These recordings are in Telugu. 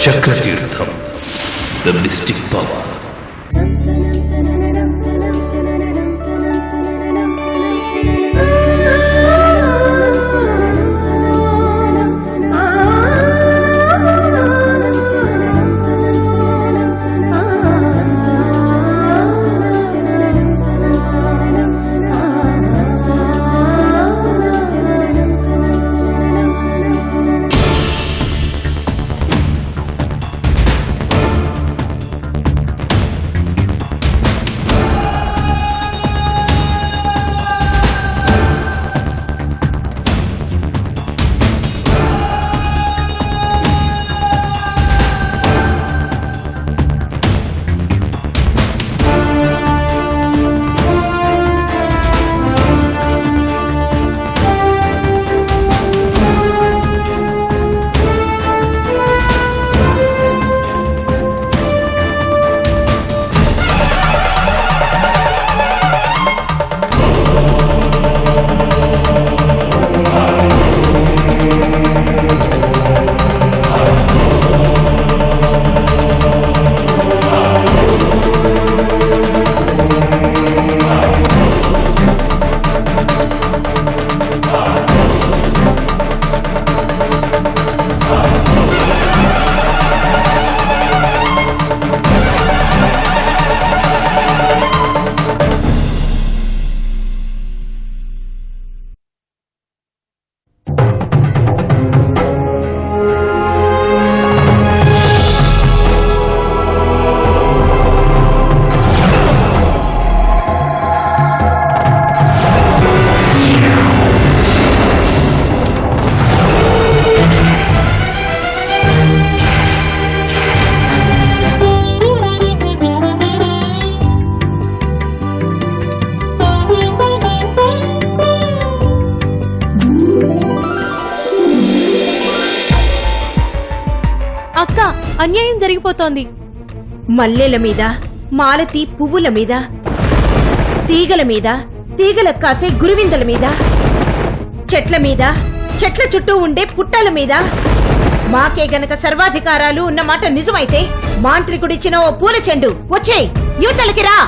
చక్రతీర్థం, ద మిస్టిక్ పవర్. అక్క, అన్యాయం జరిగిపోతోంది. మల్లెల మీద, మాలతి పువ్వుల మీద, తీగల మీద, తీగల కాసే గురువిందల మీద, చెట్ల మీద, చెట్ల చుట్టూ ఉండే పుట్టల మీద మాకే గనక సర్వాధికారాలు ఉన్నమాట నిజమైతే మాంత్రికుడిచ్చిన ఓ పూల చెండు వచ్చేయ్, యువతలకి రా.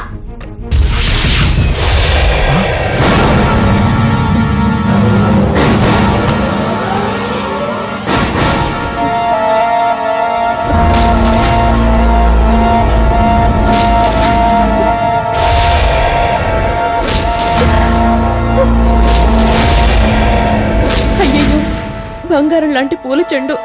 అయ్యయ్యో, బంగారం లాంటి పూల చెండు.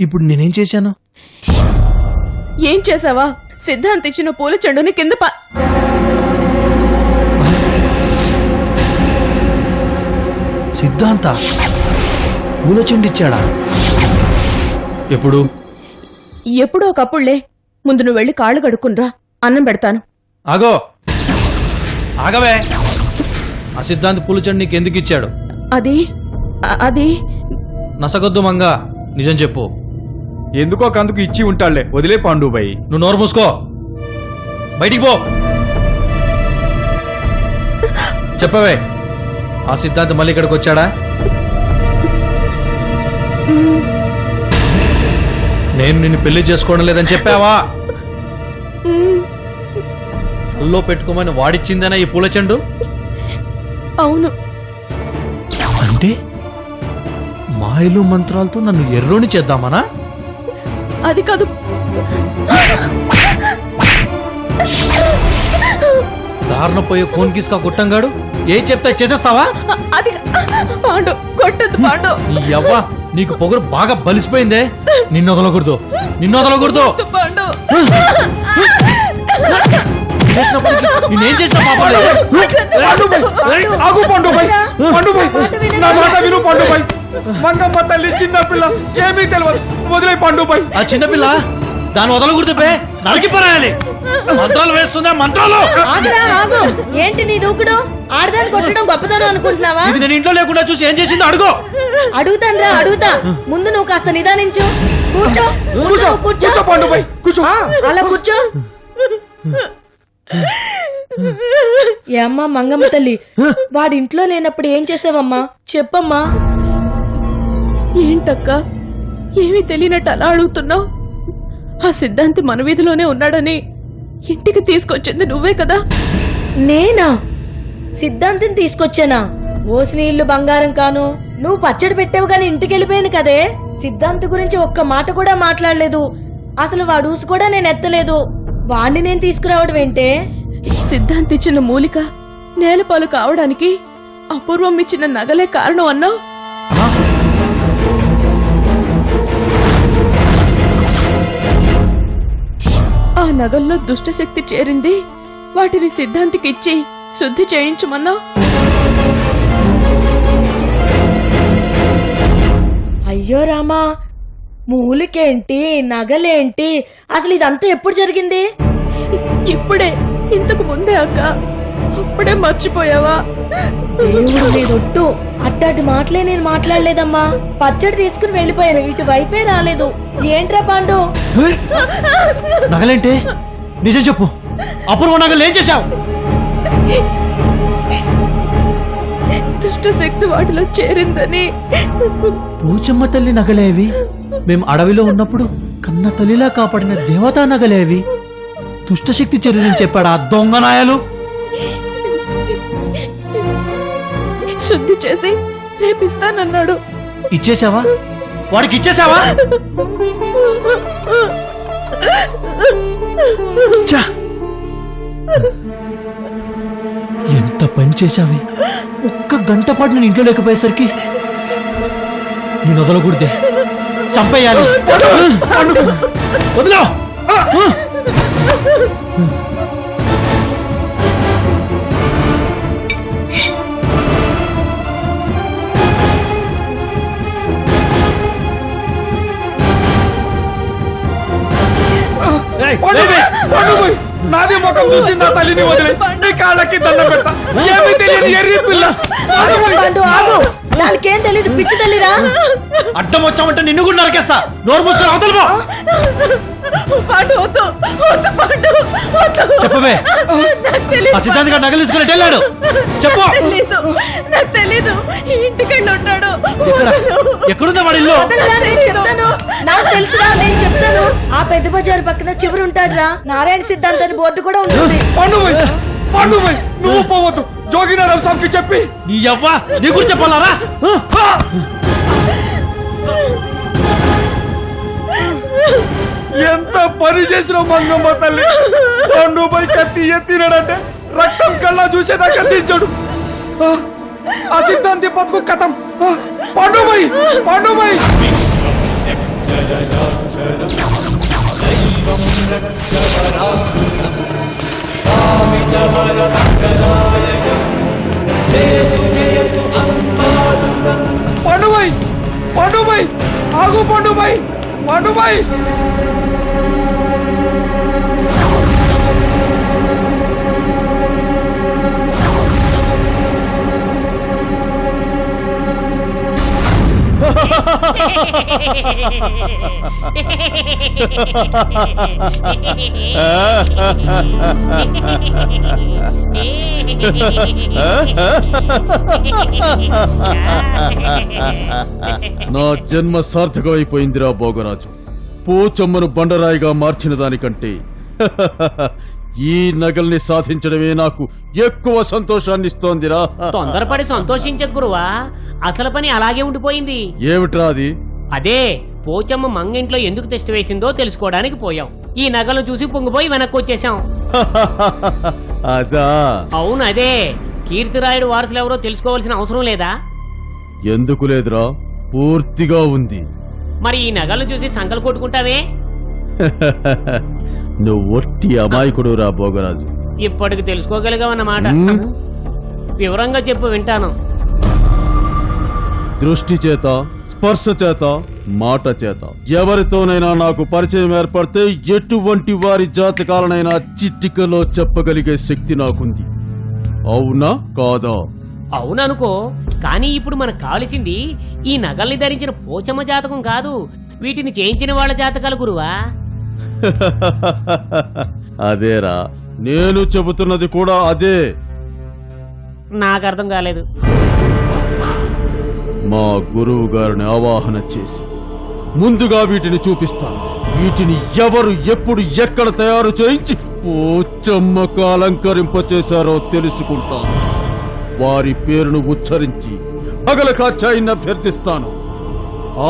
ఇప్పుడు నేనేం చేశాను? ఏం చేసావా? సిద్ధాంత్ ఇచ్చిన పూల చెండుని కింద సిద్ధాంత పూల చెండిచ్చాడా? ఎప్పుడు? ఎప్పుడో ఒకప్పుడులే. ముందు నువ్వు వెళ్ళి కాళ్ళు కడుక్కునరా, అన్నం పెడతాను. ఆగో, ఆగవే. ఆ సిద్ధాంత్ పూల చెండు నీకు ఎందుకు ఇచ్చాడు? అది నసగొద్దు మంగా, నిజం చెప్పు. ఎందుకో కందుకు ఇచ్చి ఉంటాళ్లే, వదిలే పాండుబాయి. నువ్వు నోరు మూసుకో, బయటికి పో. చెప్పవే, ఆ సిద్ధాంత్ మళ్ళీ ఇక్కడికి వచ్చాడా? నేను నిన్ను పెళ్లి చేసుకోవడం లేదని చెప్పావా? అల్లో పెట్టుకోమని వాడిచ్చిందేనా ఈ పూల చెండు? అవును. అంటే మాయలు మంత్రాలతో నన్ను ఎర్రోని చేద్దామనా? అది కాదు. దారుణ పోయే కోన్ కిస్కా గుట్టంగాడు ఏం చెప్తా చేసేస్తావా? అది పాండు, కొట్టద్దు పాండు. అవ్వా, నీకు పొగరు బాగా బలిసిపోయిందే. నిన్ను వదలకూడదు, నిన్ను వదలకూడదు. పాండు, నేనేం చేసిన మంగమ్మ తల్లి చిన్న పిల్ల, ఏమీ తెలియదు, వదిలే పాండుబాయి. ఆ చిన్నపిల్ల దాన్ని వదలకూడదు, నరికి పరాయాలి. మంత్రాలు వేస్తుందా? మంత్రాలు. ఏంటి నీ దూకుడు? ఆడదాన్ని కొట్టడం గొప్పతనం అనుకుంటున్నావా? ఇది నేను ఇంట్లో లేకుండా చూసి ఏం చేసిందో అడుగు. అడుగుతాన్రా, అడుగుతా. ముందు నువ్వు కాస్త నిదానించు. కూర్చో, కూర్చో, కూర్చో పాండుబాయి, కూర్చో. అలా కూర్చో. ఏ అమ్మా మంగమ్మ తల్లి, వాడింట్లో లేనప్పుడు ఏం చేసావమ్మా? చెప్పమ్మా. ఏంటక్క ఏమీ తెలియనట్టు అలా అడుగుతున్నావు? ఆ సిద్ధాంతి మన వీధిలోనే ఉన్నాడని ఇంటికి తీసుకొచ్చింది నువ్వే కదా. నేనా సిద్ధాంతిని తీసుకొచ్చానా? ఓసి నీళ్లు బంగారం కాను. నువ్వు పచ్చడి పెట్టావు గాని ఇంటికి వెళ్ళిపోయాను కదే. సిద్ధాంతి గురించి ఒక్క మాట కూడా మాట్లాడలేదు. అసలు వాడు ఊసు కూడా నేను ఎత్తలేదు. వాణ్ణి నేను తీసుకురావడం ఏంటే? సిద్ధాంతి ఇచ్చిన మూలిక నేలపాలు కావడానికి అపూర్వం ఇచ్చిన నగలే కారణం అన్నావు. ఆ నగల్లో దుష్టశక్తి చేరింది. వాటిని సిద్ధాంతికి ఇచ్చి శుద్ధి చేయించమన్నావు. అయ్యో రామా, మూలికేంటి నగలేంటి? అసలు ఇదంతా ఎప్పుడు జరిగింది? ఇప్పుడే, ఇంతకు ముందే అక్క. అప్పుడే మర్చిపోయావా? దేవుడు మీదొట్టు, అట్టాటి మాటలే నేను మాట్లాడలేదమ్మా. పచ్చడి తీసుకుని వెళ్ళిపోయాను, ఇటు వైపే రాలేదు. ఏంట్రా పాండు? నగలేంటి? నిజం చెప్పు. అపూర్వ నగలు ఏం చేశావు? దుష్టశక్తి వాటిలో చేరిందని. పూచమ్మ తల్లి నగలేవి? మేం అడవిలో ఉన్నప్పుడు కన్న తల్లిలా కాపాడిన దేవతా నగలేవి? దుష్టశక్తి చర్యని చెప్పాడు ఆ దొంగనాయాలు. శుద్ధి చేసి రేపిస్తానన్నాడు. ఇచ్చేసావా? వాడికి ఇచ్చేసావా? ఛ! ఎంత పని చేశావి. ఒక్క గంట పాటు నేను ఇంట్లో లేకపోయేసరికి నేను వదలకూడదే, చంపేయాలి. వదిలో. నాది ముఖం చూసి నా తల్లిని వదిలే నీ కాళ్ళకి దండం పెట్ట. ఏమీ తెలియని ఎర్రి పిల్ల. ఆగురా పాండు, ఆగు. దానికేం తెలీదు, పిచ్చి తల్లిరా. అడ్డం వచ్చామంటే నిన్ను కూడా నరికేస్తా. నోరు మూసుకొని అవతల పో. పాండు, వద్దు, వద్దు పాండు, వద్దు. చెప్పవే, నాకు తెలీదు. ఆ సిద్ధాంత్ గారు నగలు తీసుకుని వెళ్ళాడు. చెప్పు. నాకు తెలీదు. ఇంటికెళ్ళి ఉంటాడు. ఎక్కడుందా వాడి ఇల్లు? వదలరా, నేను చెప్తాను. నాకు తెలుసురా, నేను చెప్తాను. ఆ పెద్ద బజారు పక్కన చివరి ఉంటాడురా. నారాయణ సిద్ధాంత్ అని బోర్డు కూడా ఉంటుంది. పండుబోయ్ నువ్వు పోవద్దు. జోగినారాం స్వామికి చెప్పి నీ యవ్వ నీ గురించి చెప్పాలరా? ఎంత పని చేసిన మంగమ్మ తల్లి. పండుబోయ్ కత్తి ఎత్తినాడంటే రక్తం కళ్ళ చూసేదాకా దించడు. ఆ సిద్ధాంతి బతుకు కథం. పండుబోయ్, పండుబోయ్. పండుబోయ్, పండుబోయ్, ఆగు పండుబోయ్, పండుబోయ్. నా జన్మ సార్థకమైపోయిందిరా భోగరాజు. పోచమ్మను బండరాయిగా మార్చిన దానికంటే ఈ నగల్ని సాధించడమే నాకు ఎక్కువ సంతోషాన్ని ఇస్తోందిరా. తొందరపడి సంతోషించ గురువా, అసలు పని అలాగే ఉండిపోయింది. ఏమిట్రా అది? అదే పోచమ్మ మంగింట్లో ఎందుకు టెస్ట్ వేసిందో తెలుసుకోవడానికి పోయాం. ఈ నగలను చూసి పొంగిపోయి వెనక్కి వచ్చేసాం. అదా? అవును అదే. కీర్తిరాయుడు వారసులు ఎవరో తెలుసుకోవాల్సిన అవసరం లేదా? ఎందుకు లేదురా, పూర్తిగా ఉంది. మరి ఈ నగలను చూసి సంకలు కొట్టుకుంటావే? నువ్వు ఒట్టి అమాయకుడు రా భోగరాజు. ఇప్పటికి తెలుసుకోగలిగావన్నమాట. మ్మ్. వివరంగా చెప్పు, వింటాను. దృష్టి చేత, స్పర్శ చేత, మాట చేత ఎవరితోనైనా నాకు పరిచయం ఏర్పడితే ఎటువంటి వారి జాతకాలనైనా చిట్టికలో చెప్పగలిగే శక్తి నాకుంది. అవునా కాదా? అవుననుకో, కానీ ఇప్పుడు మనకు కావలసింది ఈ నగల్ని ధరించిన పోచమ్మ జాతకం కాదు, వీటిని చేయించిన వాళ్ళ జాతకాలు గురువా. అదేరా, నేను చెబుతున్నది కూడా అదే. నాకు అర్థం కాలేదు. మా గురువు గారిని ఆవాహన చేసి ముందుగా వీటిని చూపిస్తాను. వీటిని ఎవరు ఎప్పుడు ఎక్కడ తయారు చేయించి పోచమ్మకు అలంకరింపచేశారో తెలుసుకుంటాను. వారి పేరును ఉచ్చరించి పగల కాచాయిని అభ్యర్థిస్తాను.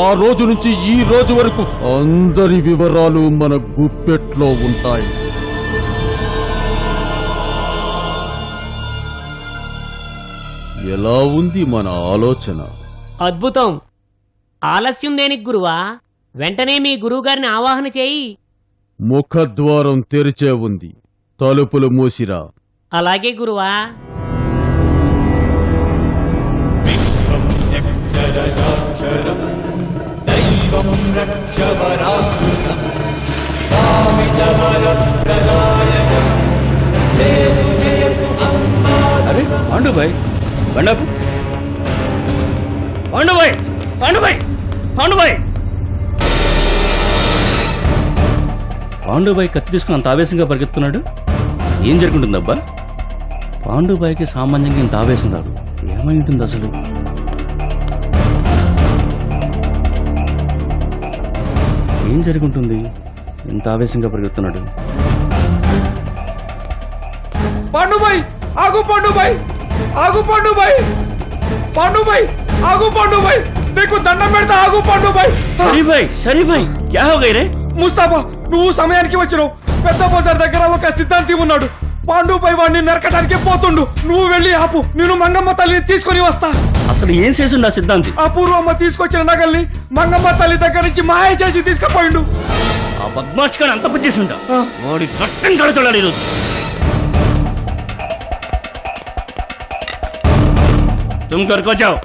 ఆ రోజు నుంచి ఈ రోజు వరకు అందరి వివరాలు మన గుప్పెట్లో ఉంటాయి. ఎలా ఉంది మన ఆలోచన? అద్భుతం. ఆలస్యం దేనికి గురువా? వెంటనే మీ గురువు గారిని ఆవాహన చేయి. ముఖద్వారం తెరిచే ఉంది, తలుపులు మూసిరా. అలాగే గురువా. అరే పాండుబాయ్, బండాపు పాండుబాయ్, పాండుబాయ్, పాండుబాయ్. పాండుబాయ్ కత్తి తీసుకుని అంత ఆవేశంగా పరిగెత్తున్నాడు. ఏం జరుగుతుందబ్బా? పాండుబాయ్కి సామాన్యంగా ఇంత ఆవేశం రాదు. ఏమై ఉంటుంది అసలు? ఏం జరుగుతుంది? ఇంత ఆవేశంగా పరిగెత్తున్నాడు. పాండుబాయ్ ఆగు, పాండుబాయ్ ఆగు, పాండుబాయ్, పాండుబాయ్ ఆగు, పాండుబాయ్ నీకు దండం పెడతా, ఆగు పాండుబాయ్. షరీఫ్ భాయ్, క్యా హో గయ్ రే? ముస్తాఫా, నువ్వు సమయానికి వచ్చినావు. పెద్ద బజార్ దగ్గర ఒక సిద్ధాంతి ఉన్నాడు. పాండుబాయ్ వాడిని నరకడానికి పోతుండు. నువ్వు వెళ్ళి ఆపు, నేను మంగమ్మ తల్లిని తీసుకొని వస్తా. అసలు ఏం చేసిండు ఆ సిద్ధాంతి? అపూర్వమ్మ తీసుకొచ్చిన నగల్ని మంగమ్మ తల్లి దగ్గర నుంచి మాయ చేసి తీసుకుపోయిండు. ఆ బద్మాష్ గారు అంత పనిచేసిండా? వాడి రక్తం కడుతున్నాడు ఈరోజు. తుమ్ కర్కో జాओ.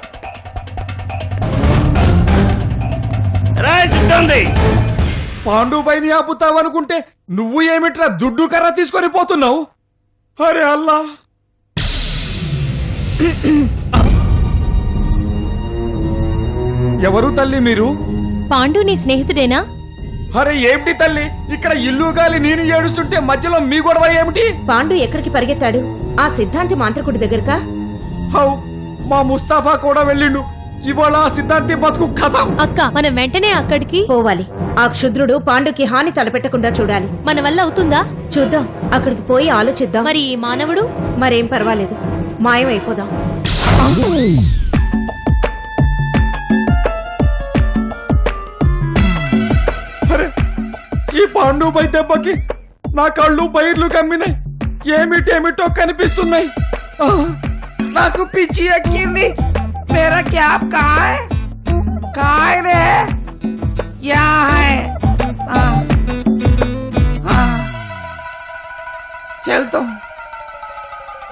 రాయ్ సిద్ధాంతి, పాండుబాయిని ఆపుతావనుకుంటే నువ్వు ఏమిట్రా దుడ్డు కర్ర తీసుకొని పోతున్నావు? అరే అల్లా, ఎవరు తల్లి మీరు? పాండు నీ స్నేహితుడేనా? అరే ఏమిటి తల్లి, ఇక్కడ ఇల్లు గాలి నేను ఏడుస్తుంటే మధ్యలో మీ గొడవ ఏమిటి? పాండు ఎక్కడికి పరిగెత్తాడు? ఆ సిద్ధాంతి మాంత్రికుడి దగ్గరకా? హౌ, మా ముస్తాఫా కూడా వెళ్ళిండు. ఇవాళ ఆ సిద్ధాంతి బతుకు కథం. అక్క, మనం వెంటనే అక్కడికి పోవాలి. ఆ క్షుద్రుడు పాండుకి హాని తలపెట్టకుండా చూడాలి. మన వల్ల అవుతుందా? చూద్దాం, అక్కడికి పోయి ఆలోచిద్దాం. మరి ఈ మానవుడు? మరేం పర్వాలేదు, మాయమైపోదాం. అరే ఈ పాండుబాయి దెబ్బకి నా కళ్ళు బైర్లు కమ్మినాయి. ఏమిటేమిటో కనిపిస్తున్నాయి. నాకు పిచ్చి ఎక్కింది. मेरा कैप कहाँ है? कहाँ है रे? यहाँ है. हाँ, चलता हूँ.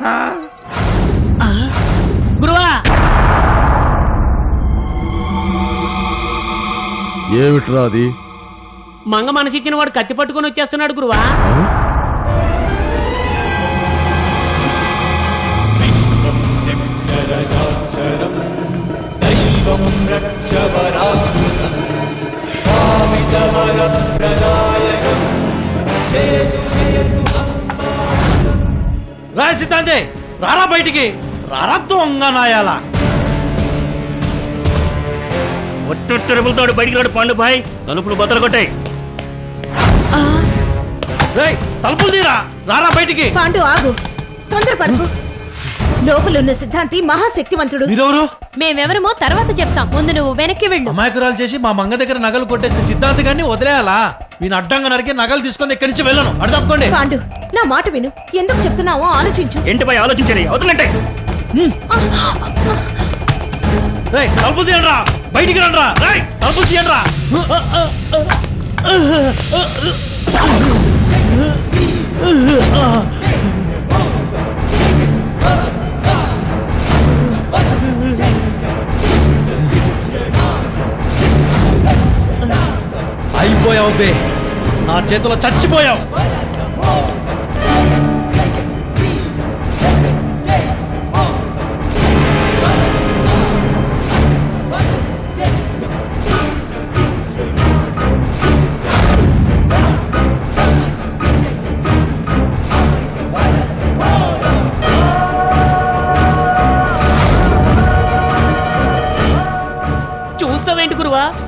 हाँ. గురువా, ఏమిట్రా అది? మంగ మనసిచ్చిన వాడు కత్తి పట్టుకొని వచ్చేస్తున్నాడు గురువా. రా సిద్ధాంతి, రారా బయటికి, రారా దొంగనాయాల. ఒట్టొట్టు రెబులతోడు బయటికి రాడు పాండుబాయ్. తలుపులు బద్దలు కొట్టాయి. తలుపులు తీరా, రారా బయటికి. పాండు ఆగు, తొందరపడకు. లోపలున్న సిద్ధాంతి మహాశక్తివంతుడు. మీరెవరు? మేమెవరమో తర్వాత చెప్తాం, ముందు నువ్వు వెనక్కి వెళ్ళు. అమాయకురాలు చేసి మా మంగ దగ్గర నగలు కొట్టేసిన సిద్ధాంతి గారిని వదిలేయాలా? వీని అడ్డంగా నరికి నగలు తీసుకొని ఇక్కడి నుంచి వెళ్ళను. అడు తప్పుకోండి. పాండు, నా మాట విను. ఎందుకు చెప్తున్నావో ఆలోచించు. ఏంటి బాయ్ ఆలోచించండి, అవుతుందంటే. తలుపులు తీయండి రా, బయటికి రండి రా. తలుపులు తీయండి రా. అయిపోయావు బే, నా చేతిలో చచ్చిపోయావు.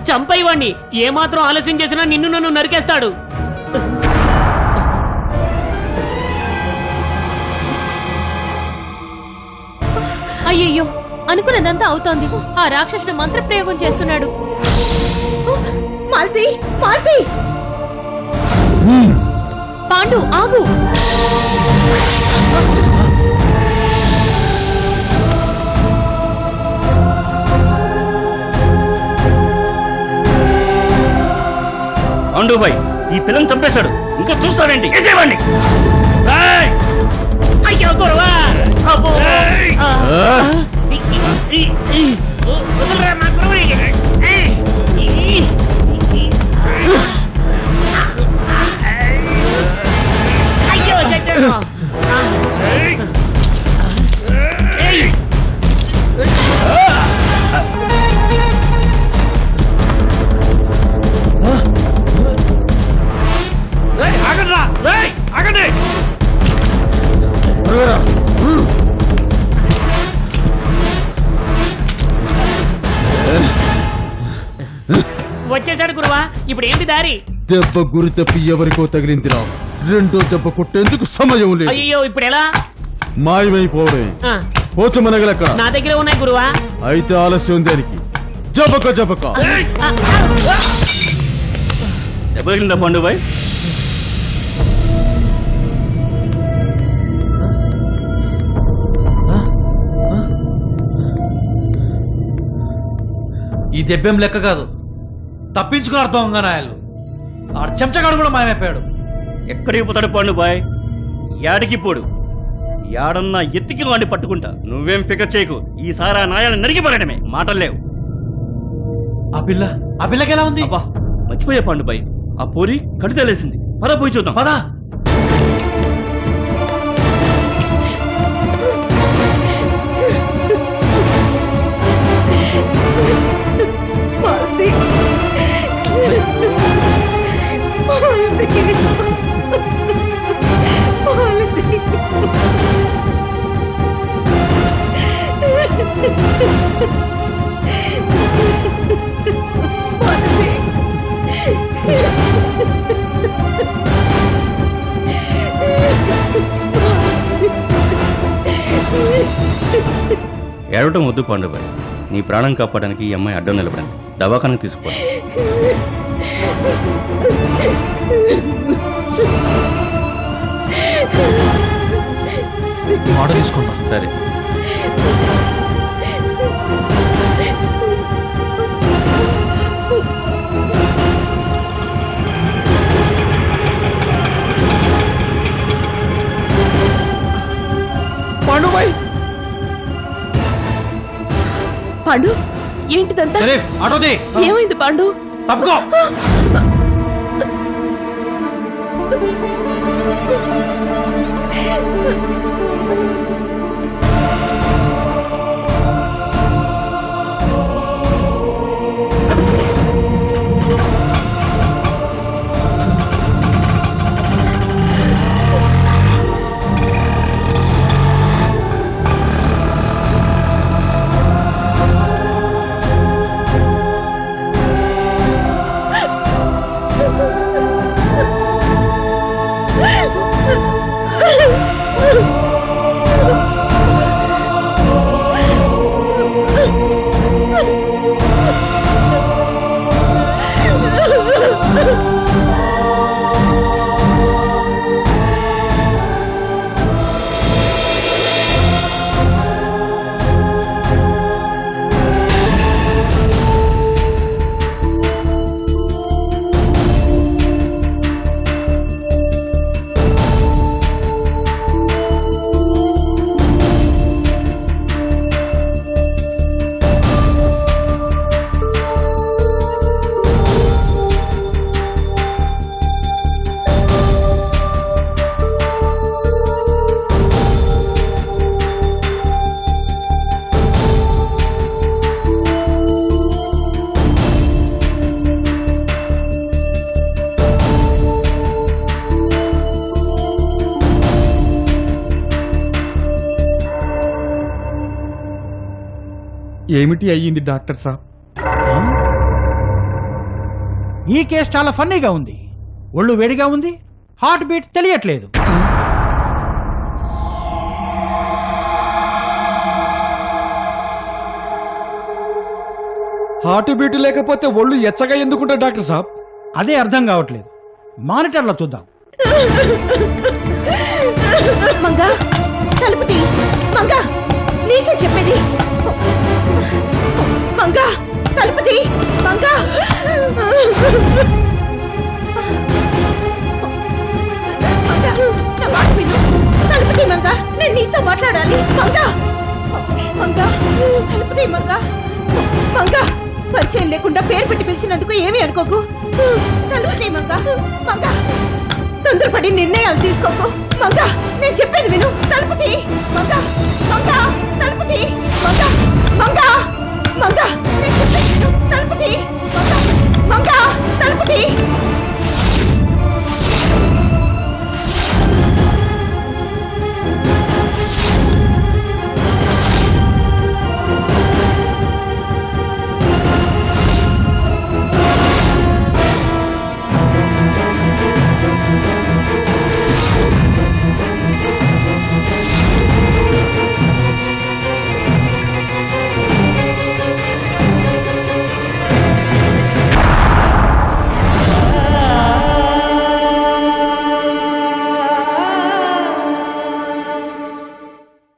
చంపైవాణ్ణి. ఏమాత్రం ఆలస్యం చేసినా నిన్ను నన్ను నరికేస్తాడు. అయ్యయ్యో, అనుకున్నదంతా అవుతోంది. ఆ రాక్షసుడు మంత్రప్రయోగం చేస్తున్నాడు. మాల్తి మాల్తి పాండు ఆగు. పాండుబాయ్ ఈ పిల్లని చంపేశాడు. ఇంకా చూస్తావేంటి? వేసేవాడిని. ఏయ్! అయ్యో గురువా! అబ్బో! ఆ. వదలరా మా గురువుని. అయ్యో చచ్చాను. ఏయ్! ఆగండ్రా! ఏయ్! ఆగండి! త్వరగా రా. వచ్చేసాడు గురువా. ఇప్పుడు ఏంటి దారి? దెబ్బ గురి తప్పి ఎవరికో తగిలిందిరా. రెండో దెబ్బ కొట్టేందుకు సమయం లేదు. అయ్యో ఇప్పుడు ఎలా? మాయమైపోవడమే. ఆ, పోచమ్మ నగలెక్కడ? నా దగ్గర ఉన్నాయి గురువా. అయితే ఆలస్యం దేనికి? జబక జబక. దెబ్బకిందా పాండుబాయ్? ఈ దెబ్బేం లెక్క కాదు. తప్పించుకున్నారు దొంగ నాయలు. ఆ చెంచగాడు కూడా మాయమైపోయాడు. ఎక్కడికి పోతాడు పాండుబాయ్? యాడికి పోడు. యాడన్నా ఎత్తికి వాడిని పట్టుకుంటా. నువ్వేం ఫికర్ చేయకు. ఈసారి ఆ నాయాలను నరికి పడటమే. మాటలు లేవు. ఆ పిల్లకి ఎలా ఉంది? అబ్బా మర్చిపోయా పాండుబాయ్. ఆ పోరి కడితేలేసింది. పద పోయి చూద్దాం. పదా. ఏడవటం వద్దు పాండుబాయ్. నీ ప్రాణం కాపాడడానికి ఈ అమ్మాయి అడ్డం నిలబడింది. దవాఖానకు తీసుకో. మాట తీసుకుంటా. సరే. పాండుబాయ్ పాండు, ఏంటిదంతా? షరీఫ్, ఆటోది. ఏమైంది పాండు? తప్పుకో. ఏమిటి అయ్యింది డాక్టర్ సాబ్? ఈ కేసు చాలా ఫన్నీగా ఉంది. ఒళ్ళు వేడిగా ఉంది, హార్ట్ బీట్ తెలియట్లేదు. హార్ట్ బీట్ లేకపోతే ఒళ్ళు ఎచ్చగా ఎందుకుంటా డాక్టర్ సాబ్? అదే అర్థం కావట్లేదు. మానిటర్లో చూద్దాం. మంగా తలుపు తీ. మంగా నీకే చెప్పేది. మంగా తలుపు తీ. మంగా మంగా, నా మాట విను. తలుపు తీ మంగా, నేను నీతో మాట్లాడాలి. మంగా మంగా తలుపు తీ. మంగా మంగా, పరిచయం లేకుండా పేరు పెట్టి పిలిచినందుకు ఏమీ అనుకోకు. తలుపు తీ మంగా. మంగా తొందరపడి నిర్ణయాలు తీసుకోకు. మంగా నేను చెప్పేది విను. తలుపు తీ. మంగా